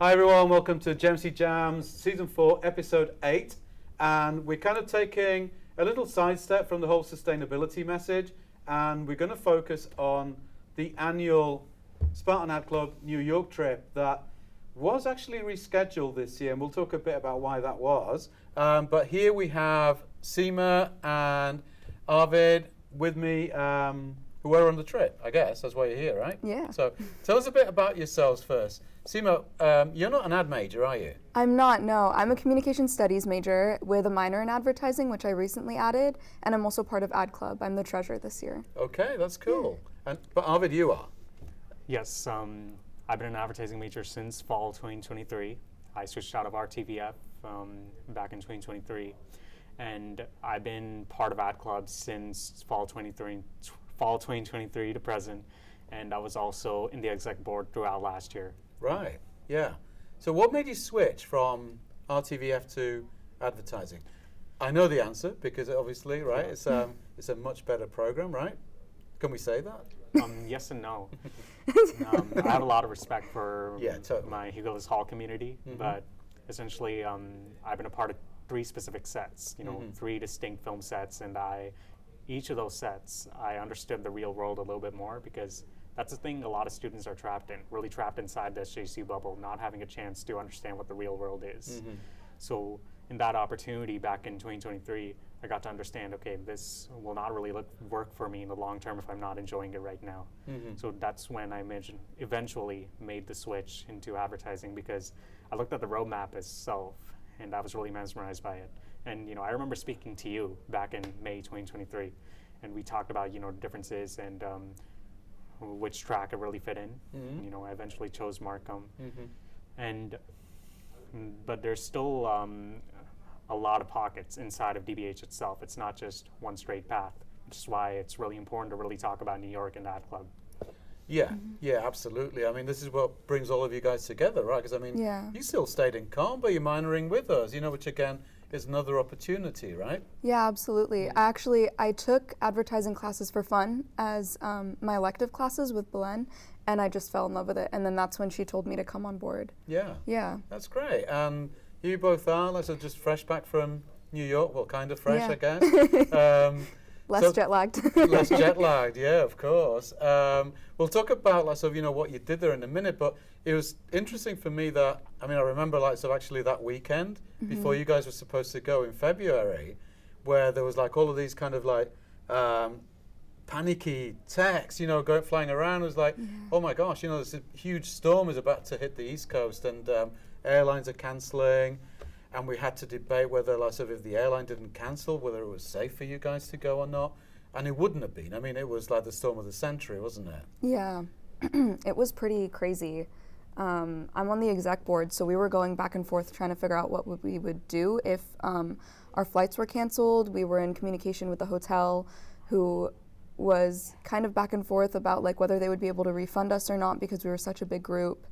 Hi everyone, welcome to JMC Jams Season 4, Episode 8. And we're kind of taking a little sidestep from the whole sustainability message, and we're going to focus on the annual Spartan Ad Club New York trip that was actually rescheduled this year, and we'll talk a bit about why that was. But here we have Sima and Arvid with me, who were on the trip, I guess. That's why you're here, right? Yeah. So tell us a bit about yourselves first. Sima, you're not an ad major, are you? I'm not, no. I'm a communication studies major with a minor in advertising, which I recently added, and I'm also part of Ad Club. I'm the treasurer this year. Okay, that's cool. But Arvid, you are? Yes, I've been an advertising major since fall 2023. I switched out of RTVF back in 2023, and I've been part of Ad Club since fall 2023 to present, and I was also in the exec board throughout last year. Right, yeah. So what made you switch from RTVF to advertising? I know the answer because obviously, right, it's a much better program, right? Can we say that? Yes and no. I have a lot of respect for my Hugo Hall community, but essentially I've been a part of 3 specific sets, 3 distinct film sets, and each of those sets, I understood the real world a little bit more, because that's the thing a lot of students are trapped in, really trapped inside this JC bubble, not having a chance to understand what the real world is. So in that opportunity back in 2023, I got to understand, okay, this will not really work for me in the long term if I'm not enjoying it right now. So that's when I eventually made the switch into advertising, because I looked at the roadmap itself and I was really mesmerized by it. And I remember speaking to you back in May 2023, and we talked about differences and which track it really fit in. I eventually chose Markham, but there's still a lot of pockets inside of DBH itself. It's not just one straight path, which is why it's really important to really talk about New York and Ad Club. Yeah, yeah, absolutely. I mean, this is what brings all of you guys together, right? Because I mean, you still stayed in Calm, but you're minoring with us, which again is another opportunity, right? Yeah, absolutely. I took advertising classes for fun as my elective classes with Belen, and I just fell in love with it. And then that's when she told me to come on board. Yeah. Yeah. That's great. And you both are, just fresh back from New York. Well, kind of fresh, I guess. Less jet lagged. Less jet lagged, yeah, of course. We'll talk about what you did there in a minute, but it was interesting for me that, I remember actually that weekend before you guys were supposed to go in February, where there was all of these kind of panicky texts, flying around. It was like, oh my gosh, this huge storm is about to hit the East Coast, and airlines are cancelling. And we had to debate whether, if the airline didn't cancel, whether it was safe for you guys to go or not. And it wouldn't have been. It was like the storm of the century, wasn't it? Yeah, it was pretty crazy. I'm on the exec board, so we were going back and forth trying to figure out what we would do if our flights were canceled. We were in communication with the hotel, who was kind of back and forth about whether they would be able to refund us or not, because we were such a big group.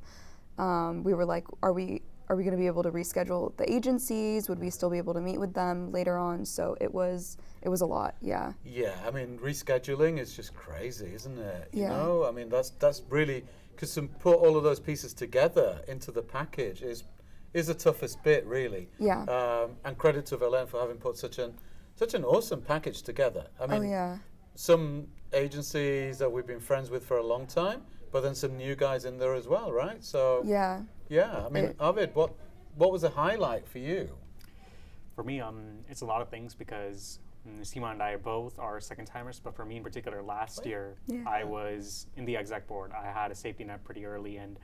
We were like, are we going to be able to reschedule the agencies? Would we still be able to meet with them later on? So it was a lot, yeah. Yeah, rescheduling is just crazy, isn't it? Yeah. That's really, because to put all of those pieces together into the package is the toughest bit, really. Yeah. And credit to Valen for having put such an awesome package together. Some agencies that we've been friends with for a long time, but then some new guys in there as well, right? So yeah. Yeah, Arvid, what was a highlight for you? For me, it's a lot of things, because Sima and I both are second timers, but for me in particular, last year I was in the exec board. I had a safety net pretty early, and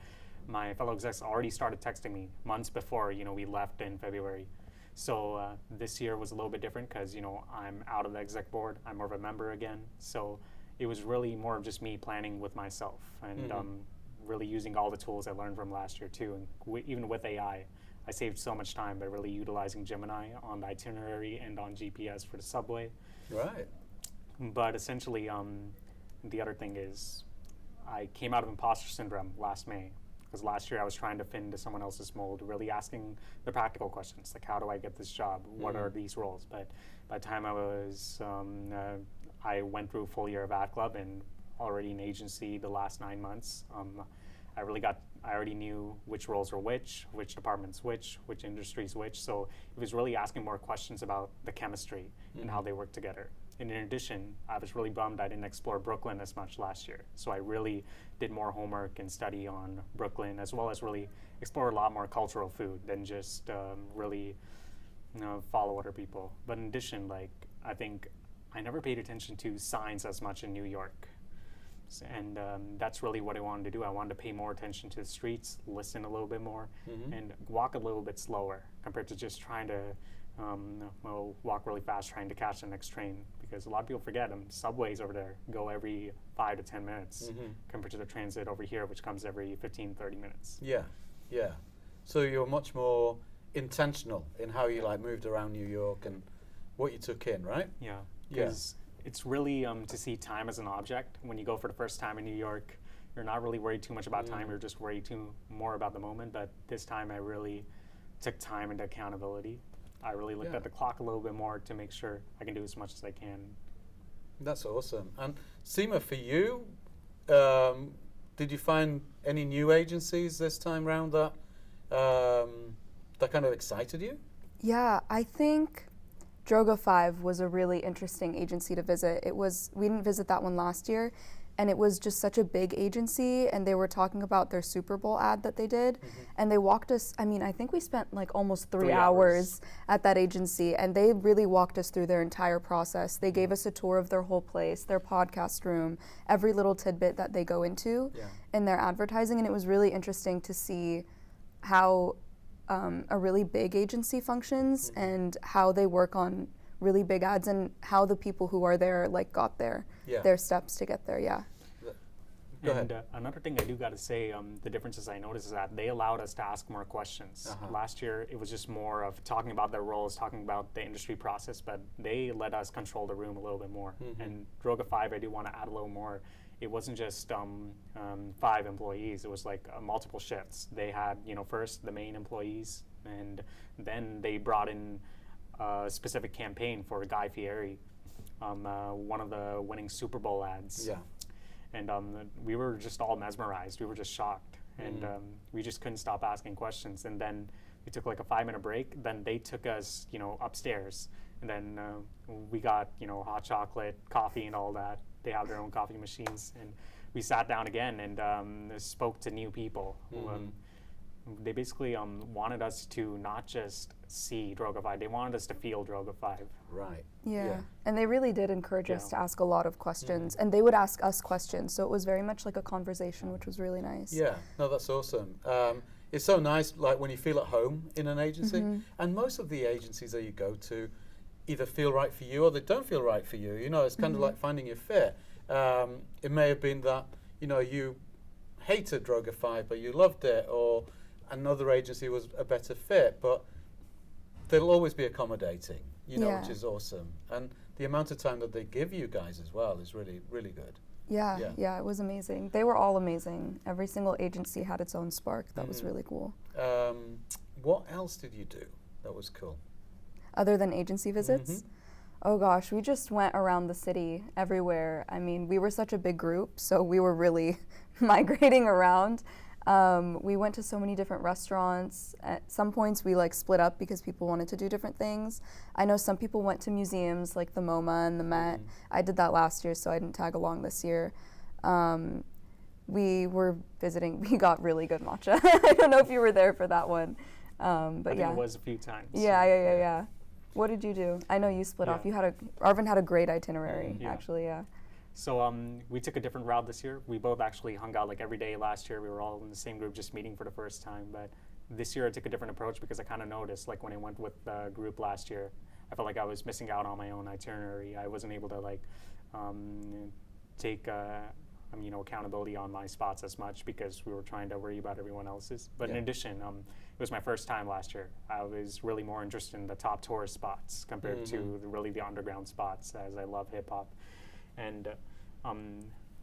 my fellow execs already started texting me months before we left in February. So this year was a little bit different, because I'm out of the exec board. I'm more of a member again. So it was really more of just me planning with myself, and really using all the tools I learned from last year too. And even with AI, I saved so much time by really utilizing Gemini on the itinerary and on GPS for the subway. Right. But essentially, the other thing is, I came out of imposter syndrome last May, because last year I was trying to fit into someone else's mold, really asking the practical questions, like how do I get this job? What are these roles? But by the time I went through a full year of Ad Club and already in agency the last 9 months, I really got I already knew which roles were which departments which industries which. So it was really asking more questions about the chemistry and how they work together. And in addition, I was really bummed I didn't explore Brooklyn as much last year. So I really did more homework and study on Brooklyn, as well as really explore a lot more cultural food than just really follow other people. But in addition, like, I think I never paid attention to signs as much in New York. And that's really what I wanted to do. I wanted to pay more attention to the streets, listen a little bit more, and walk a little bit slower compared to just trying to walk really fast trying to catch the next train. Because a lot of people forget subways over there go every 5 to 10 minutes compared to the transit over here, which comes every 15, 30 minutes. Yeah, yeah. So you're much more intentional in how you like moved around New York and what you took in, right? Yeah, because it's really to see time as an object. When you go for the first time in New York, you're not really worried too much about time, you're just worried more about the moment. But this time I really took time into accountability. I really looked at the clock a little bit more to make sure I can do as much as I can. That's awesome. And Sima, for you, did you find any new agencies this time round that kind of excited you? Yeah, I think Droga 5 was a really interesting agency to visit. We didn't visit that one last year, and it was just such a big agency, and they were talking about their Super Bowl ad that they did, and they walked us, I think we spent like almost 3 hours at that agency, and they really walked us through their entire process. They gave us a tour of their whole place, their podcast room, every little tidbit that they go into in their advertising, and it was really interesting to see how a really big agency functions and how they work on really big ads and how the people who are there like got their steps to get there. Go ahead. Another thing I do got to say, the differences I noticed is that they allowed us to ask more questions. Last year it was just more of talking about their roles, talking about the industry process, but they let us control the room a little bit more. And Droga 5, I do want to add a little more. It wasn't just 5 employees, it was like multiple shifts. They had, first the main employees, and then they brought in a specific campaign for Guy Fieri, one of the winning Super Bowl ads. Yeah. And we were just all mesmerized. We were just shocked. And we just couldn't stop asking questions. And then we took like a 5-minute break. Then they took us, upstairs. And then we got, hot chocolate, coffee, and all that. They have their own coffee machines. And we sat down again and spoke to new people. They basically wanted us to not just see Droga 5, they wanted us to feel Droga 5. Right. Yeah. And they really did encourage us to ask a lot of questions, and they would ask us questions, so it was very much like a conversation, which was really nice. Yeah, no, that's awesome. It's so nice, like when you feel at home in an agency, and most of the agencies that you go to either feel right for you or they don't feel right for you. It's kind of like finding your fit. It may have been that, you hated Droga 5, but you loved it, or another agency was a better fit, but they'll always be accommodating, which is awesome. And the amount of time that they give you guys as well is really, really good. Yeah, it was amazing. They were all amazing. Every single agency had its own spark. That was really cool. What else did you do that was cool? Other than agency visits? Oh gosh, we just went around the city everywhere. We were such a big group, so we were really migrating around. We went to so many different restaurants. At some points we split up because people wanted to do different things. I know some people went to museums like the MoMA and the Met. I did that last year, so I didn't tag along this year. We were visiting, we got really good matcha. I don't know if you were there for that one. But I think it was a few times. Yeah. What did you do? I know you split off. Arvind had a great itinerary, actually, So we took a different route this year. We both actually hung out every day last year. We were all in the same group just meeting for the first time. But this year I took a different approach because I kind of noticed when I went with the group last year, I felt like I was missing out on my own itinerary. I wasn't able to take accountability on my spots as much because we were trying to worry about everyone else's. But in addition, it was my first time last year. I was really more interested in the top tourist spots compared to the underground spots, as I love hip hop. And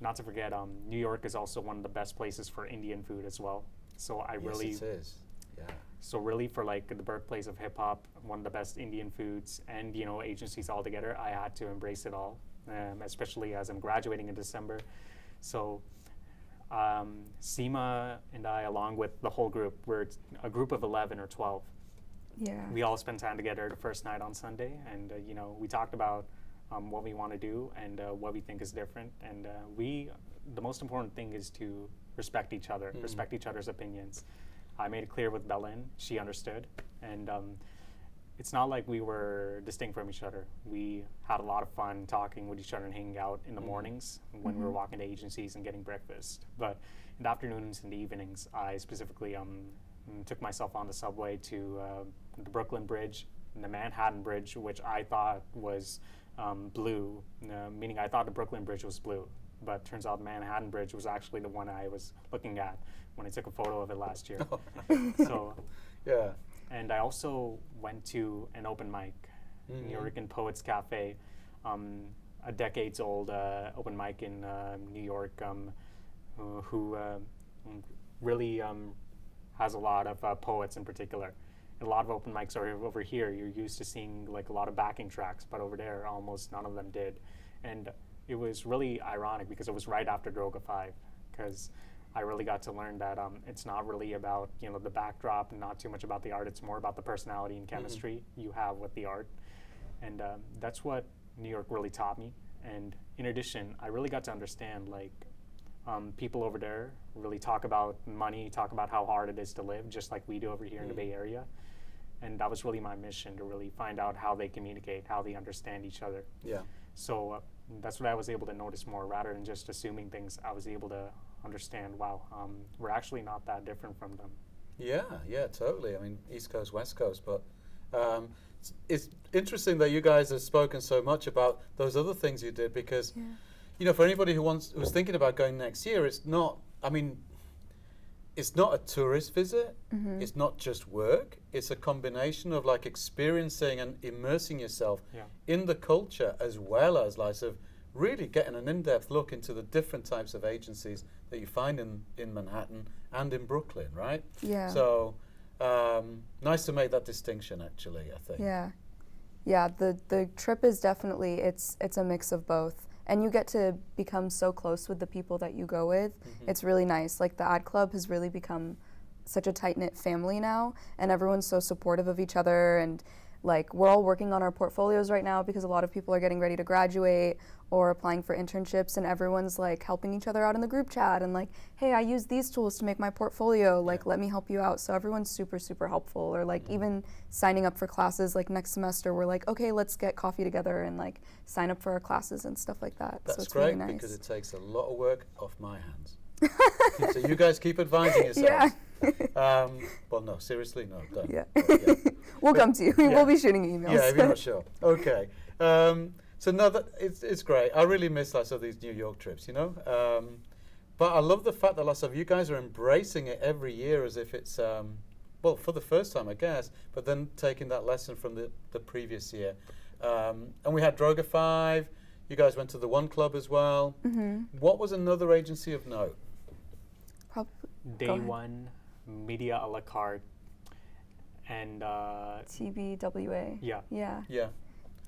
not to forget, New York is also one of the best places for Indian food as well. So Yes, it is. Yeah. So really, for the birthplace of hip hop, one of the best Indian foods, and agencies all together, I had to embrace it all. Especially as I'm graduating in December. So Sima and I, along with the whole group, we're a group of 11 or 12. Yeah. We all spent time together the first night on Sunday, and we talked about what we want to do and what we think is different. And the most important thing is to respect each other, respect each other's opinions. I made it clear with Belen, she understood, and it's not like we were distinct from each other. We had a lot of fun talking with each other and hanging out in the mornings when we were walking to agencies and getting breakfast. But in the afternoons and the evenings, I specifically took myself on the subway to the Brooklyn Bridge and the Manhattan Bridge, which I thought was blue, meaning I thought the Brooklyn Bridge was blue. But turns out the Manhattan Bridge was actually the one I was looking at when I took a photo of it last year. So, yeah. And I also went to an open mic, New York Poets Cafe, a decades-old open mic in New York, who really has a lot of poets in particular. And a lot of open mics are over here. You're used to seeing like a lot of backing tracks, but over there, almost none of them did. And it was really ironic because it was right after Droga 5, because I really got to learn that it's not really about the backdrop and not too much about the art. It's more about the personality and chemistry you have with the art, and that's what New York really taught me. And in addition, I really got to understand people over there really talk about money, talk about how hard it is to live, just like we do over here in the Bay Area. And that was really my mission, to really find out how they communicate, how they understand each other. Yeah. So that's what I was able to notice more, rather than just assuming things. I was able to understand, wow, we're actually not that different from them. Yeah, totally. I mean, East Coast, West Coast, but it's interesting that you guys have spoken so much about those other things you did, because, for anybody who's thinking about going next year, it's not a tourist visit. It's not just work. It's a combination of like experiencing and immersing yourself in the culture, as well as like sort of really getting an in-depth look into the different types of agencies that you find in Manhattan and in Brooklyn, right? Yeah. So nice to make that distinction, actually, I think. Yeah, the trip is definitely, it's a mix of both. And you get to become so close with the people that you go with. It's really nice. Like the Ad Club has really become such a tight-knit family now, and everyone's so supportive of each other. And like we're all working on our portfolios right now because a lot of people are getting ready to graduate or applying for internships, and everyone's like helping each other out in the group chat and like, hey, I use these tools to make my portfolio, like let me help you out. So everyone's super, super helpful. Or like even signing up for classes, like next semester we're like, okay, let's get coffee together and like sign up for our classes and stuff like that. That's so it's great, really nice. because it takes a lot of work off my hands. So you guys keep advising yourselves. Well, no, seriously, no, don't. We'll come to you. We'll be shooting emails. Yeah, if you're not sure. Okay. So no, it's great. I really miss lots of these New York trips, but I love the fact that lots of you guys are embracing it every year as if it's, well, for the first time, I guess, but then taking that lesson from the previous year. And we had Droga 5. You guys went to the One Club as well. What was another agency of note? Day One, Media a la carte, and TBWA. Yeah.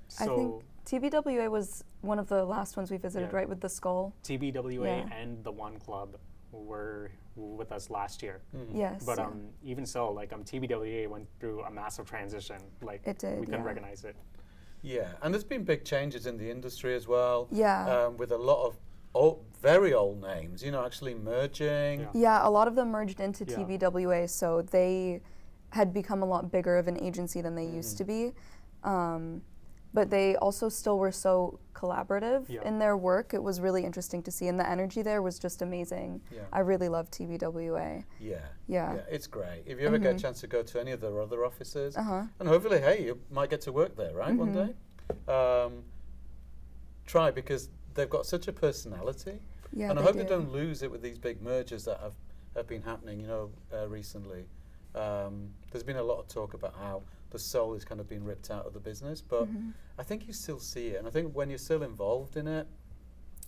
So I think TBWA was one of the last ones we visited, right, with the skull? TBWA and the One Club were with us last year. Yes. But even so, like TBWA went through a massive transition. Like it did, we couldn't recognize it. Yeah, and there's been big changes in the industry as well. Yeah. With a lot of very old names, actually merging. Yeah, a lot of them merged into TBWA, so they had become a lot bigger of an agency than they used to be. But they also still were so collaborative in their work. It was really interesting to see, and the energy there was just amazing. I really loved TBWA. Yeah, it's great. If you ever get a chance to go to any of their other offices, and hopefully, hey, you might get to work there, right, one day? Try, because they've got such a personality. Yeah, and I hope they don't lose it with these big mergers that have been happening, recently. There's been a lot of talk about how the soul is kind of being ripped out of the business, but I think you still see it. And I think when you're still involved in it,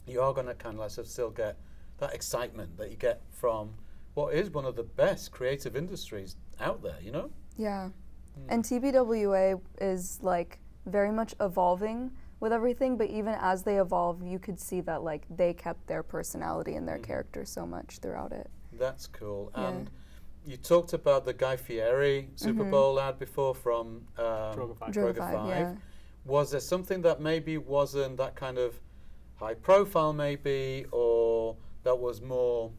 you are going to kind of still get that excitement that you get from what is one of the best creative industries out there, Yeah. And TBWA is like very much evolving with everything, but even as they evolve, you could see that like they kept their personality and their character so much throughout it. That's cool. And you talked about the Guy Fieri Super Bowl ad before from Droga 5. Yeah. Was there something that maybe wasn't that kind of high profile maybe, or that was more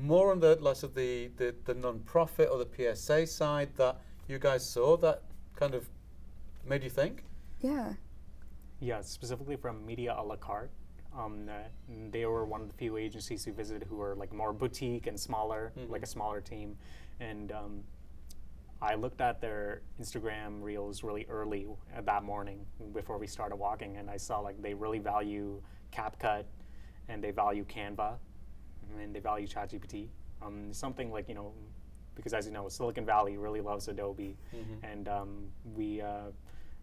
more on the less of the non-profit or the PSA side that you guys saw that kind of made you think? Yeah. Yeah, specifically from Media a la carte. They were one of the few agencies who visited who were like more boutique and smaller, like a smaller team. And I looked at their Instagram reels really early that morning before we started walking, and I saw like they really value CapCut, and they value Canva, and they value ChatGPT. Something like, because as you know, Silicon Valley really loves Adobe, and we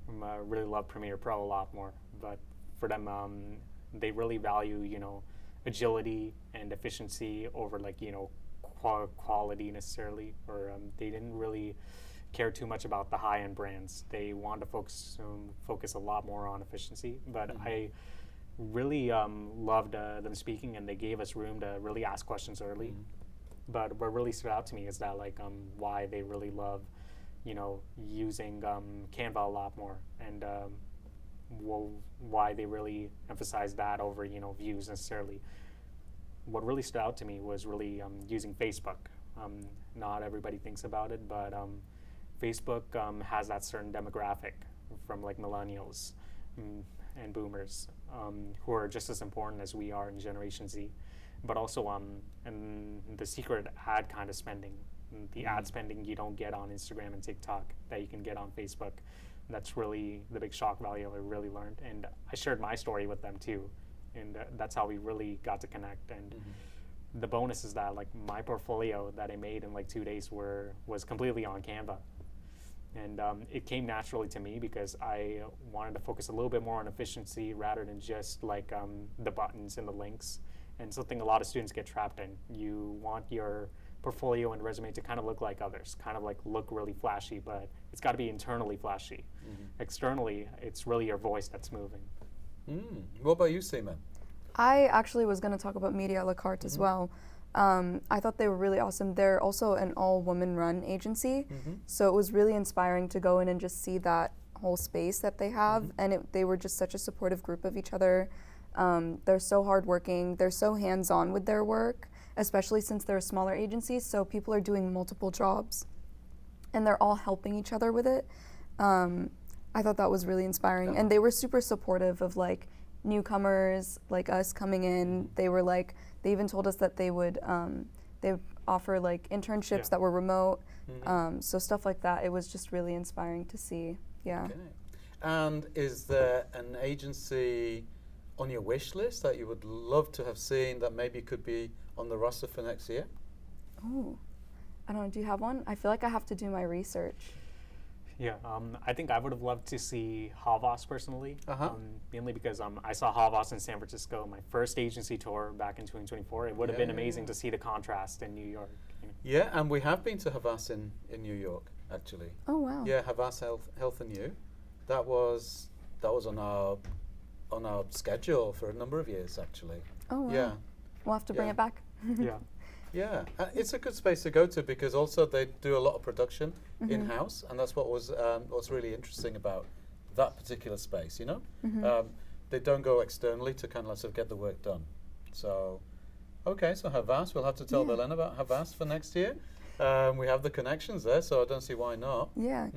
really love Premiere Pro a lot more. But for them, they really value, agility and efficiency over like, quality necessarily, or they didn't really care too much about the high-end brands. They wanted to focus a lot more on efficiency. But I really loved them speaking, and they gave us room to really ask questions early. But what really stood out to me is that like why they really love, using Canva a lot more, and why they really emphasize that over views necessarily. What really stood out to me was really using Facebook. Not everybody thinks about it, but Facebook has that certain demographic from like millennials and boomers who are just as important as we are in Generation Z, but also and the secret ad kind of spending, the ad spending you don't get on Instagram and TikTok that you can get on Facebook. That's really the big shock value I really learned, and I shared my story with them too, and that's how we really got to connect. And the bonus is that like my portfolio that I made in like 2 days was completely on Canva, and it came naturally to me because I wanted to focus a little bit more on efficiency rather than just like the buttons and the links, and something a lot of students get trapped in. You want your portfolio and resume to kind of look like others, kind of like look really flashy, but it's got to be internally flashy. Externally, it's really your voice that's moving. What about you, Sima? I actually was going to talk about Media a la carte as well. I thought they were really awesome. They're also an all-woman run agency, so it was really inspiring to go in and just see that whole space that they have, and they were just such a supportive group of each other. They're so hardworking. They're so hands-on with their work, especially since they're a smaller agency, so people are doing multiple jobs, and they're all helping each other with it. I thought that was really inspiring, and they were super supportive of like newcomers like us coming in. They were like, they even told us that they would offer like internships that were remote, so stuff like that. It was just really inspiring to see. Yeah. Okay. And is there an agency on your wish list that you would love to have seen that maybe could be on the roster for next year? Oh, I don't know. Do you have one? I feel like I have to do my research. Yeah, I think I would have loved to see Havas personally, mainly because I saw Havas in San Francisco, my first agency tour back in 2024. It would have been amazing to see the contrast in New York. Yeah, and we have been to Havas in New York, actually. Oh, wow. Yeah, Havas Health and You. That was on our schedule for a number of years, actually. Oh, wow. Yeah. We'll have to bring it back. Yeah. Yeah, it's a good space to go to because also they do a lot of production in-house, and that's what was what's really interesting about that particular space, They don't go externally to kind of sort of get the work done. So, okay, so Havas, we'll have to tell Belen about Havas for next year. We have the connections there, so I don't see why not. Yeah.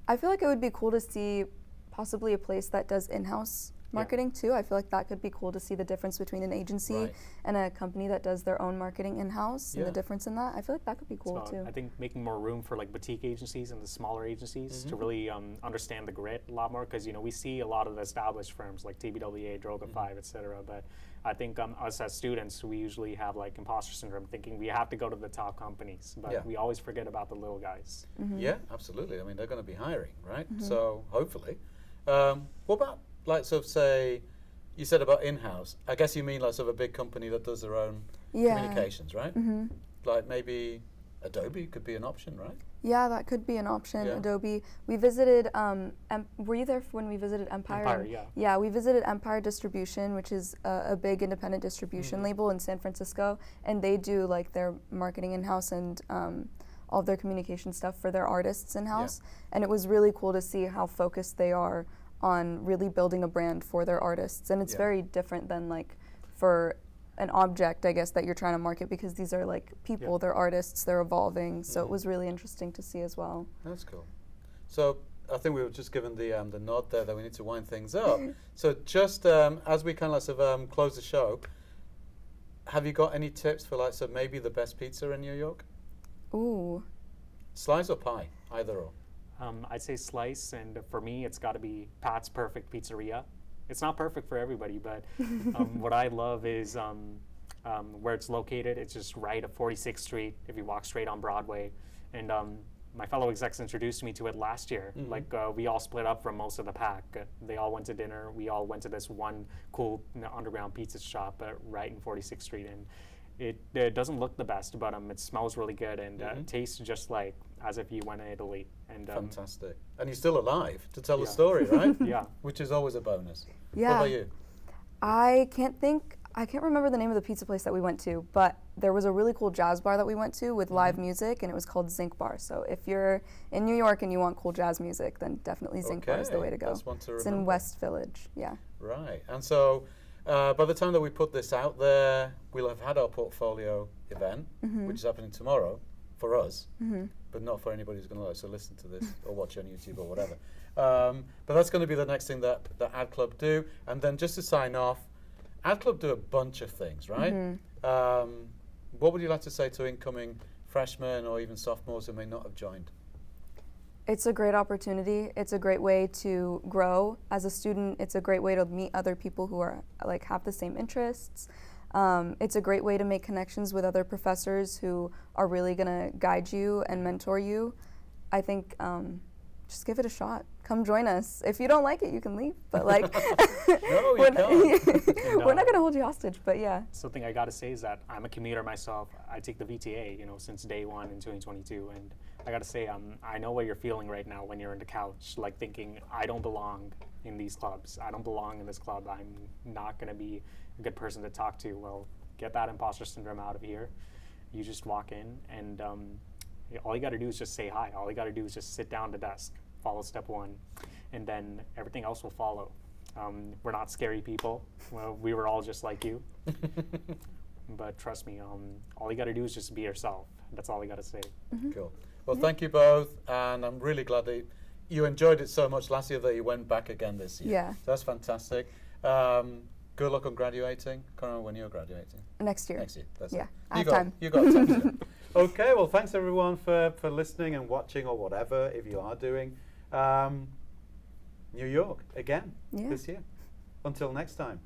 I feel like it would be cool to see possibly a place that does in-house marketing too. I feel like that could be cool to see the difference between an agency and a company that does their own marketing in-house and the difference in that. I feel like that could be cool too. I think making more room for like boutique agencies and the smaller agencies to really understand the grit a lot more, because we see a lot of the established firms like TBWA, Droga 5, etc. But I think us as students, we usually have like imposter syndrome, thinking we have to go to the top companies, but we always forget about the little guys. Yeah, absolutely. I mean, they're going to be hiring, right? So hopefully. What about like sort of say, you said about in-house. I guess you mean like sort of a big company that does their own communications, right? Like maybe Adobe could be an option, right? Yeah, that could be an option. Yeah. Adobe. We visited. Were you there when we visited Empire? Empire, yeah. Yeah, we visited Empire Distribution, which is a big independent distribution label in San Francisco, and they do like their marketing in-house and all of their communication stuff for their artists in-house. Yeah. And it was really cool to see how focused they are on really building a brand for their artists. And it's very different than like for an object, I guess, that you're trying to market, because these are like people, they're artists, they're evolving. So it was really interesting to see as well. That's cool. So I think we were just given the nod there that we need to wind things up. So just as we kind of sort of close the show, have you got any tips for like, so maybe the best pizza in New York? Ooh. Slice or pie? Either or. I'd say slice, and for me, it's got to be Pat's Perfect Pizzeria. It's not perfect for everybody, but what I love is where it's located. It's just right at 46th Street if you walk straight on Broadway. And my fellow execs introduced me to it last year. Like we all split up from most of the pack. They all went to dinner. We all went to this one cool underground pizza shop right in 46th Street. And it doesn't look the best, but it smells really good and it tastes just like as if you went to Italy. And fantastic. And you're still alive to tell the story, right? Yeah. Which is always a bonus. Yeah. What about you? I can't remember the name of the pizza place that we went to, but there was a really cool jazz bar that we went to with live music, and it was called Zinc Bar. So if you're in New York and you want cool jazz music, then definitely Zinc Bar is the way to go. That's one to it's remember. in West Village, yeah. Right. And so by the time that we put this out there, we'll have had our portfolio event, which is happening tomorrow for us, but not for anybody who's going to also listen to this or watch on YouTube or whatever. But that's going to be the next thing that Ad Club do. And then just to sign off, Ad Club do a bunch of things, right? What would you like to say to incoming freshmen or even sophomores who may not have joined? It's a great opportunity. It's a great way to grow as a student. It's a great way to meet other people who are like have the same interests. It's a great way to make connections with other professors who are really gonna guide you and mentor you. I think just give it a shot. Come join us. If you don't like it, you can leave. But like, no, you can't. We're not gonna hold you hostage. But yeah. Something I gotta say is that I'm a commuter myself. I take the VTA, since day one in 2022, and I gotta say, I know what you're feeling right now when you're on the couch, like thinking, I don't belong in these clubs. I don't belong in this club. I'm not gonna be a good person to talk to. Well, get that imposter syndrome out of here. You just walk in, and all you gotta do is just say hi. All you gotta do is just sit down at the desk, follow step one, and then everything else will follow. We're not scary people. Well, we were all just like you. But trust me, all you gotta do is just be yourself. That's all you gotta say. Cool. Well, thank you both, and I'm really glad that you enjoyed it so much last year that you went back again this year. Yeah. So that's fantastic. Good luck on graduating. Can't remember when you're graduating. Next year. Next year. That's yeah. it. I have time. You got time. Okay. Well, thanks everyone for listening and watching or whatever if you are doing. New York again this year. Until next time.